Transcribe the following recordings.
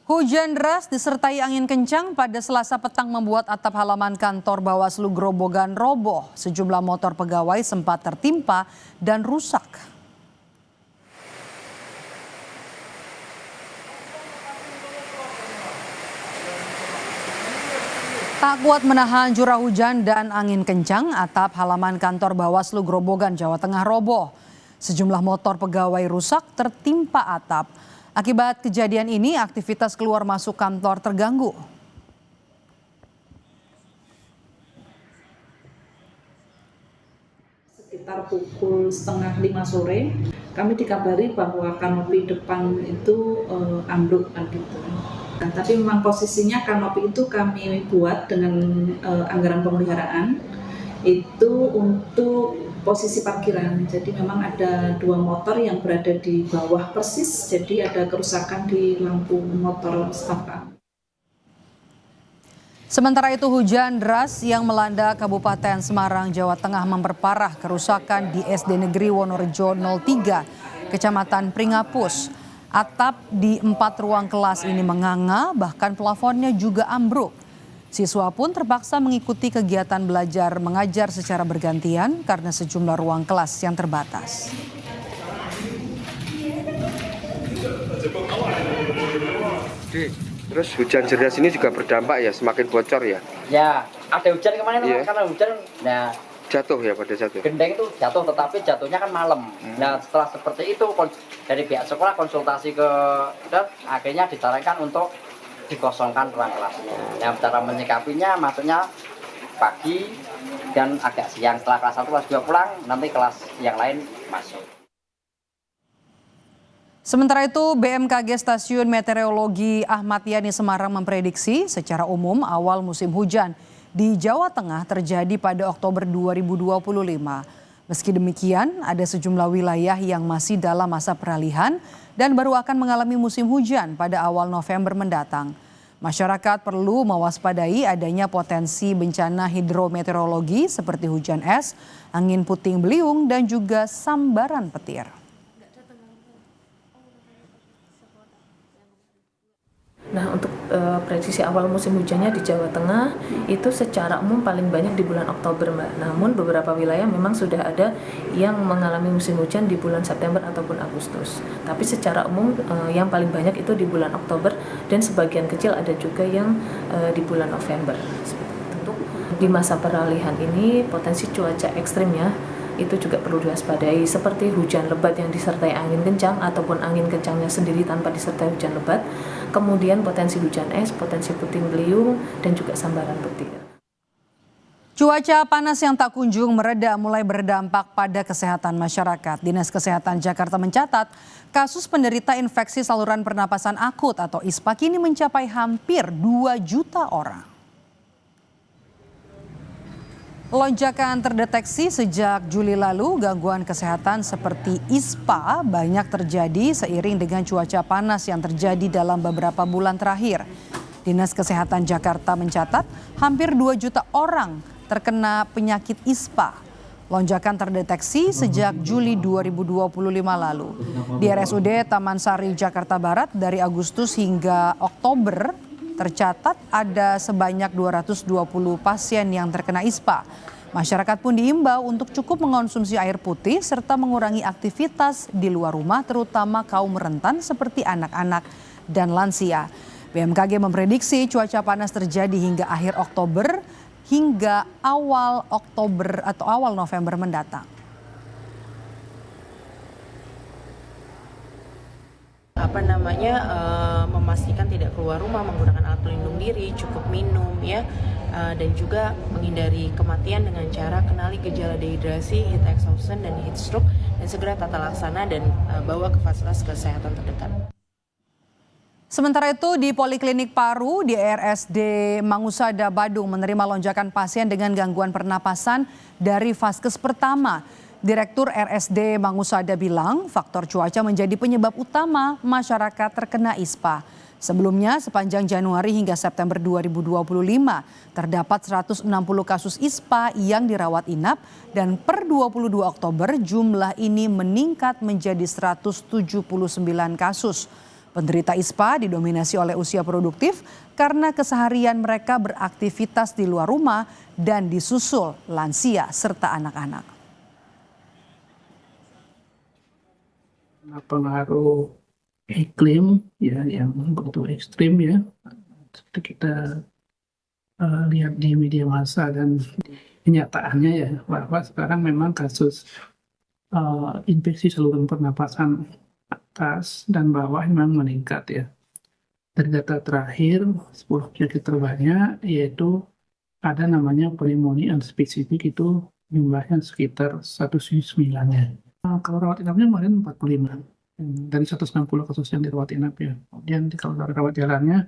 Hujan deras disertai angin kencang pada Selasa petang membuat atap halaman kantor Bawaslu Grobogan roboh. Sejumlah motor pegawai sempat tertimpa dan rusak. Tak kuat menahan curah hujan dan angin kencang, atap halaman kantor Bawaslu Grobogan, Jawa Tengah roboh. Sejumlah motor pegawai rusak tertimpa atap. Akibat kejadian ini, aktivitas keluar masuk kantor terganggu. Sekitar pukul 4:30 sore, kami dikabari bahwa kanopi depan itu ambruk gitu. Nah, tapi memang posisinya kanopi itu kami buat dengan anggaran pemeliharaan itu untuk posisi parkiran. Jadi memang ada 2 motor yang berada di bawah persis, jadi ada kerusakan di lampu motor staf kami. Sementara itu hujan deras yang melanda Kabupaten Semarang, Jawa Tengah memperparah kerusakan di SD Negeri Wonorejo 03, Kecamatan Pringapus. Atap di 4 ruang kelas ini menganga, bahkan plafonnya juga ambruk. Siswa pun terpaksa mengikuti kegiatan belajar mengajar secara bergantian karena sejumlah ruang kelas yang terbatas. Terus hujan deras ini juga berdampak ya, semakin bocor ya? Ya, ada hujan kemarin karena hujan, nah jatuh ya pada jatuh? Gendeng itu jatuh, tetapi jatuhnya kan malam. Nah setelah seperti itu dari pihak sekolah konsultasi ke akhirnya disarankan untuk dikosongkan ruang kelasnya. Yang cara menyikapinya maksudnya pagi dan agak siang, setelah kelas 1 kelas 2 pulang, nanti kelas yang lain masuk. Sementara itu, BMKG Stasiun Meteorologi Ahmad Yani Semarang memprediksi secara umum awal musim hujan di Jawa Tengah terjadi pada Oktober 2025. Meski demikian, ada sejumlah wilayah yang masih dalam masa peralihan dan baru akan mengalami musim hujan pada awal November mendatang. Masyarakat perlu mewaspadai adanya potensi bencana hidrometeorologi seperti hujan es, angin puting beliung, dan juga sambaran petir. Nah, untuk prediksi awal musim hujannya di Jawa Tengah itu secara umum paling banyak di bulan Oktober, Mbak. Namun beberapa wilayah memang sudah ada yang mengalami musim hujan di bulan September ataupun Agustus. Tapi secara umum yang paling banyak itu di bulan Oktober dan sebagian kecil ada juga yang di bulan November. Tentu di masa peralihan ini potensi cuaca ekstrimnya itu juga perlu diwaspadai, seperti hujan lebat yang disertai angin kencang ataupun angin kencangnya sendiri tanpa disertai hujan lebat, kemudian potensi hujan es, potensi puting beliung, dan juga sambaran petir. Cuaca panas yang tak kunjung mereda mulai berdampak pada kesehatan masyarakat. Dinas Kesehatan Jakarta mencatat kasus penderita infeksi saluran pernapasan akut atau ISPA kini mencapai hampir 2 juta orang. Lonjakan terdeteksi sejak Juli lalu. Gangguan kesehatan seperti ISPA banyak terjadi seiring dengan cuaca panas yang terjadi dalam beberapa bulan terakhir. Dinas Kesehatan Jakarta mencatat hampir 2 juta orang terkena penyakit ISPA. Lonjakan terdeteksi sejak Juli 2025 lalu. Di RSUD Taman Sari, Jakarta Barat dari Agustus hingga Oktober tercatat ada sebanyak 220 pasien yang terkena ISPA. Masyarakat pun diimbau untuk cukup mengonsumsi air putih serta mengurangi aktivitas di luar rumah, terutama kaum rentan seperti anak-anak dan lansia. BMKG memprediksi cuaca panas terjadi hingga akhir Oktober hingga awal Oktober atau awal November mendatang. Memastikan tidak keluar rumah, menggunakan alat pelindung diri, cukup minum ya, dan juga menghindari kematian dengan cara kenali gejala dehidrasi, heat exhaustion, dan heat stroke, dan segera tata laksana dan bawa ke fasilitas kesehatan terdekat. Sementara itu di Poliklinik Paru di RSD Mangusada Badung menerima lonjakan pasien dengan gangguan pernapasan dari vaskes pertama. Direktur RSD Mangusada bilang faktor cuaca menjadi penyebab utama masyarakat terkena ISPA. Sebelumnya sepanjang Januari hingga September 2025 terdapat 160 kasus ISPA yang dirawat inap dan per 22 Oktober jumlah ini meningkat menjadi 179 kasus. Penderita ISPA didominasi oleh usia produktif karena keseharian mereka beraktivitas di luar rumah dan disusul lansia serta anak-anak. Pengaruh iklim ya yang begitu ekstrim ya, seperti kita lihat di media massa dan kenyataannya ya, bahwa sekarang memang kasus infeksi saluran pernapasan atas dan bawah memang meningkat ya. Dari data terakhir 10 penyakit terbanyak yaitu ada namanya pneumonia unspesifik, itu jumlahnya sekitar 109-nya. Kalau rawat inapnya kemarin 45 dari 160 kasus yang dirawat inap ya. Kemudian kalau rawat jalannya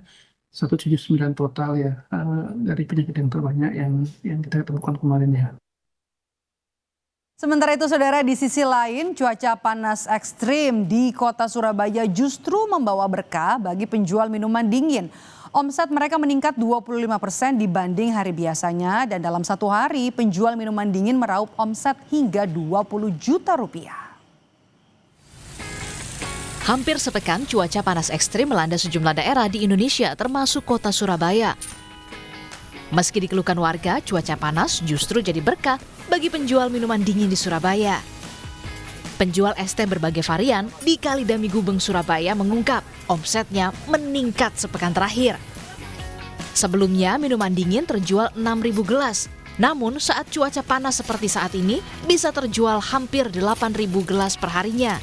179 total ya, dari penyakit yang terbanyak yang kita temukan kemarin ya. Sementara itu saudara, di sisi lain cuaca panas ekstrim di kota Surabaya justru membawa berkah bagi penjual minuman dingin. Omset mereka meningkat 25% dibanding hari biasanya dan dalam satu hari penjual minuman dingin meraup omset hingga 20 juta rupiah. Hampir sepekan cuaca panas ekstrim melanda sejumlah daerah di Indonesia termasuk kota Surabaya. Meski dikeluhkan warga, cuaca panas justru jadi berkah bagi penjual minuman dingin di Surabaya. Penjual es teh berbagai varian di Kalidami Gubeng, Surabaya mengungkap omsetnya meningkat sepekan terakhir. Sebelumnya minuman dingin terjual 6.000 gelas, namun saat cuaca panas seperti saat ini bisa terjual hampir 8.000 gelas per harinya.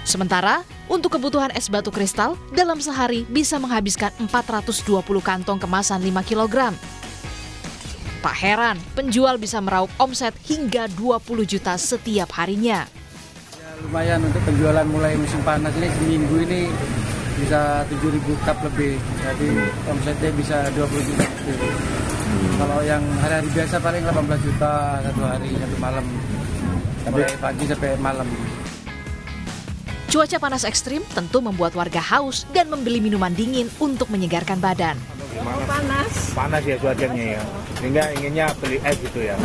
Sementara untuk kebutuhan es batu kristal dalam sehari bisa menghabiskan 420 kantong kemasan 5 kg. Tak heran penjual bisa meraup omset hingga 20 juta setiap harinya. Ya, lumayan untuk penjualan mulai musim panas ini, seminggu ini bisa 7.000 cup lebih. Jadi omsetnya bisa 20 juta lebih. Kalau yang hari-hari biasa paling 18 juta satu hari, satu malam. Mulai pagi sampai malam. Cuaca panas ekstrim tentu membuat warga haus dan membeli minuman dingin untuk menyegarkan badan. Panas ya cuacanya ya, sehingga inginnya beli es gitu ya.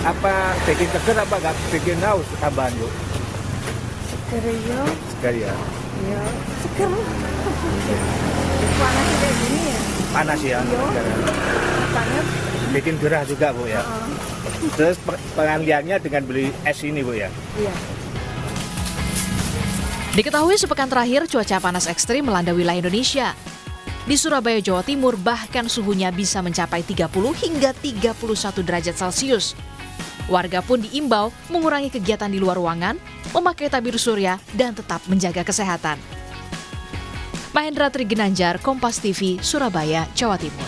Apa bikin seger apa nggak bikin haus tambahan yuk? Seger ya. Iya, seger. Panas kayak gini ya. Panas ya. Panas. Bikin gerah juga Bu ya. Terus pengaliannya dengan beli es ini Bu ya. Iya. Diketahui sepekan terakhir cuaca panas ekstrim melanda wilayah Indonesia. Di Surabaya, Jawa Timur bahkan suhunya bisa mencapai 30 hingga 31 derajat Celcius. Warga pun diimbau mengurangi kegiatan di luar ruangan, memakai tabir surya, dan tetap menjaga kesehatan. Mahendra Triginanjar, Kompas TV, Surabaya, Jawa Timur.